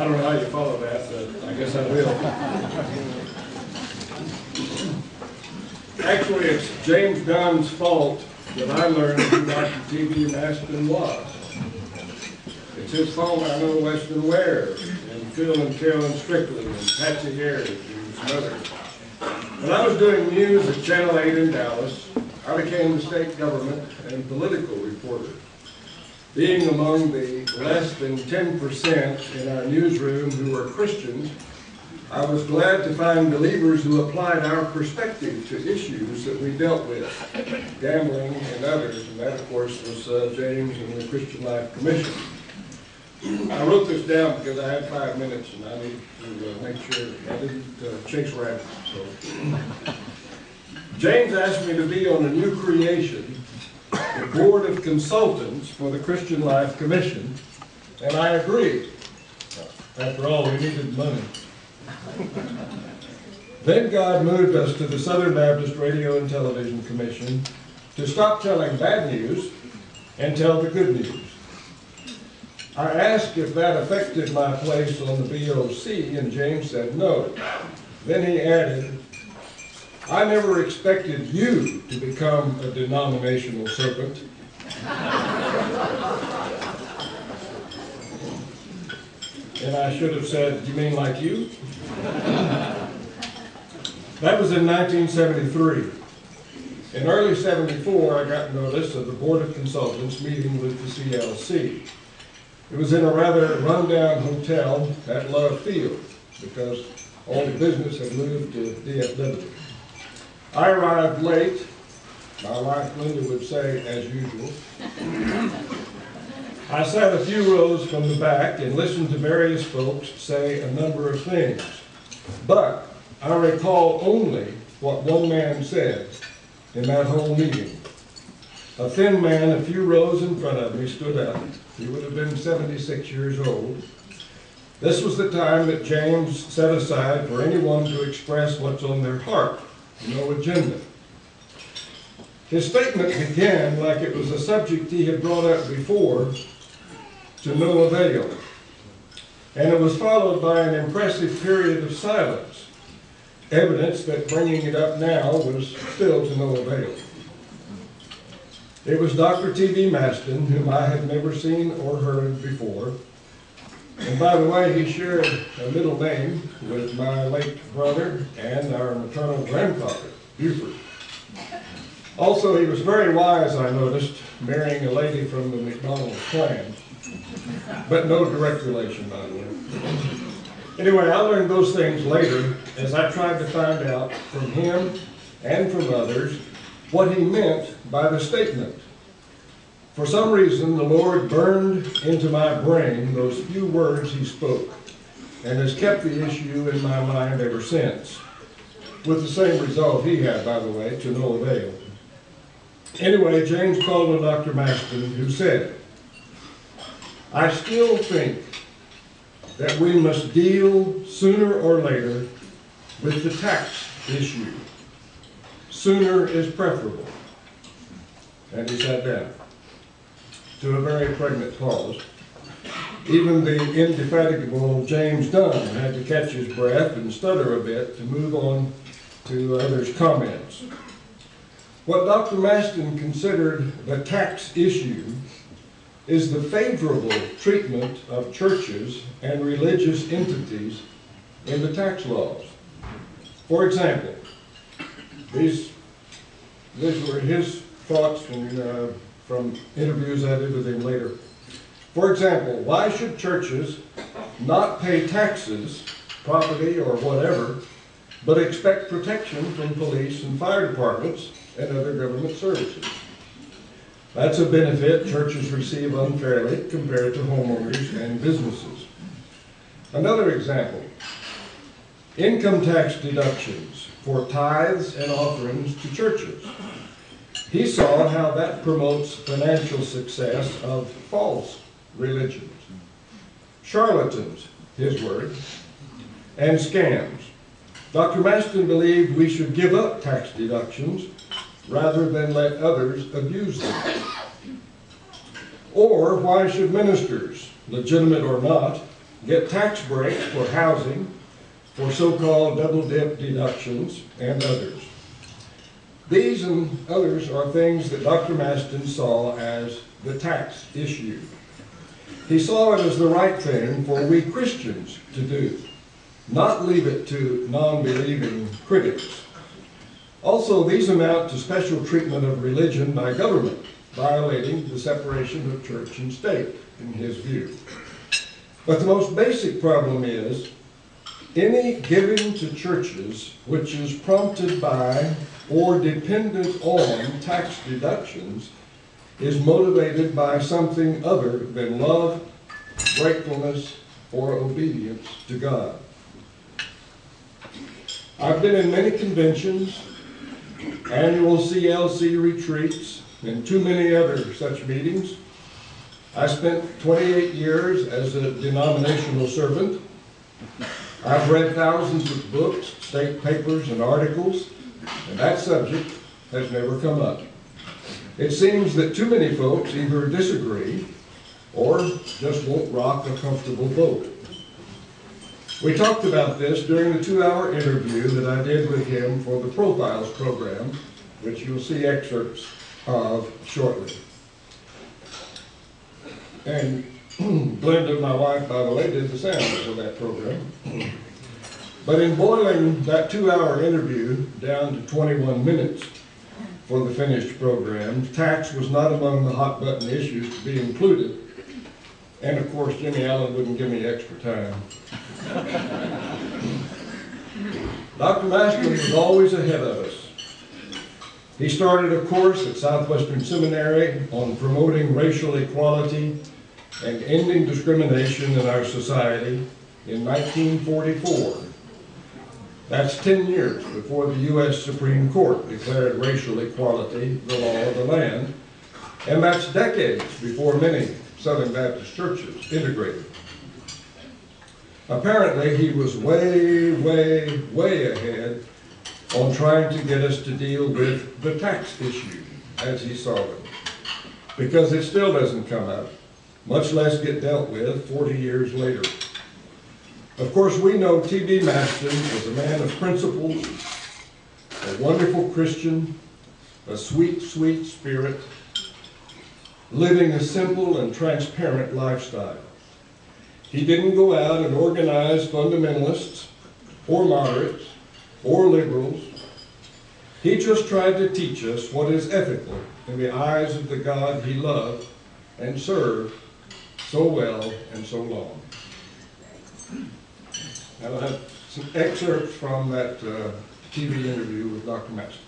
I don't know how you follow that, but I guess I will. Actually, it's James Dunn's fault that I learned who Dr. T.B. Maston was. It's his fault I know Weston Ware, and Phil and Carolyn Strickland, and Patsy Harris, and some others. When I was doing news at Channel 8 in Dallas, I became the state government and political reporter. Being among the less than 10% in our newsroom who were Christians, I was glad to find believers who applied our perspective to issues that we dealt with, gambling and others, and that, of course, was James and the Christian Life Commission. I wrote this down because I had 5 minutes and I need to make sure I didn't chase rabbits. So. James asked me to be on a new creation, the Board of Consultants for the Christian Life Commission, and I agreed. After all, we needed money. Then God moved us to the Southern Baptist Radio and Television Commission to stop telling bad news and tell the good news. I asked if that affected my place on the BOC, and James said no. Then he added, I never expected you to become a denominational serpent. And I should have said, you mean like you? That was in 1973. In early '74, I got notice of the Board of Consultants meeting with the CLC. It was in a rather rundown hotel at Love Field because all the business had moved to DFW. I arrived late. My wife Linda would say, as usual. I sat a few rows from the back and listened to various folks say a number of things. But I recall only what one man said in that whole meeting. A thin man a few rows in front of me stood up. He would have been 76 years old. This was the time that James set aside for anyone to express what's on their heart. No agenda. His statement began like it was a subject he had brought up before, to no avail. And it was followed by an impressive period of silence, evidence that bringing it up now was still to no avail. It was Dr. T.B. Maston, whom I had never seen or heard before. And by the way, he shared a middle name with my late brother and our maternal grandfather, Buford. Also, he was very wise, I noticed, marrying a lady from the McDonald clan, but no direct relation, by the way. Anyway, I learned those things later as I tried to find out from him and from others what he meant by the statement. For some reason, the Lord burned into my brain those few words he spoke and has kept the issue in my mind ever since, with the same result he had, by the way, to no avail. Anyway, James called on Dr. Maston, who said, I still think that we must deal sooner or later with the tax issue. Sooner is preferable. And he sat down to a very pregnant pause. Even the indefatigable James Dunn had to catch his breath and stutter a bit to move on to others' comments. What Dr. Maston considered the tax issue is the favorable treatment of churches and religious entities in the tax laws. For example, these were his thoughts from interviews I did with him later. For example, why should churches not pay taxes, property or whatever, but expect protection from police and fire departments and other government services? That's a benefit churches receive unfairly compared to homeowners and businesses. Another example, income tax deductions for tithes and offerings to churches. He saw how that promotes financial success of false religions, charlatans, his word, and scams. Dr. Maston believed we should give up tax deductions rather than let others abuse them. Or why should ministers, legitimate or not, get tax breaks for housing, for so-called double-dip deductions, and others. These and others are things that Dr. Maston saw as the tax issue. He saw it as the right thing for we Christians to do, not leave it to non-believing critics. Also, these amount to special treatment of religion by government, violating the separation of church and state, in his view. But the most basic problem is, any giving to churches which is prompted by or dependent on tax deductions is motivated by something other than love, gratefulness, or obedience to God. I've been in many conventions, annual CLC retreats, and too many other such meetings. I spent 28 years as a denominational servant. I've read thousands of books, state papers, and articles, and that subject has never come up. It seems that too many folks either disagree or just won't rock a comfortable boat. We talked about this during the 2-hour interview that I did with him for the Profiles program, which you'll see excerpts of shortly. And Glenda, my wife, by the way, did the sound for that program. But in boiling that 2-hour interview down to 21 minutes for the finished program, tax was not among the hot button issues to be included. And of course, Jimmy Allen wouldn't give me extra time. Dr. Maston was always ahead of us. He started a course at Southwestern Seminary on promoting racial equality and ending discrimination in our society in 1944. That's 10 years before the U.S. Supreme Court declared racial equality the law of the land, and that's decades before many Southern Baptist churches integrated. Apparently, he was way, way, way ahead on trying to get us to deal with the tax issue as he saw it, because it still doesn't come up, much less get dealt with 40 years later. Of course, we know T.B. Maston was a man of principles, a wonderful Christian, a sweet, sweet spirit, living a simple and transparent lifestyle. He didn't go out and organize fundamentalists or moderates or liberals. He just tried to teach us what is ethical in the eyes of the God he loved and served so well and so long. Now, I have some excerpts from that TV interview with Dr. Maston.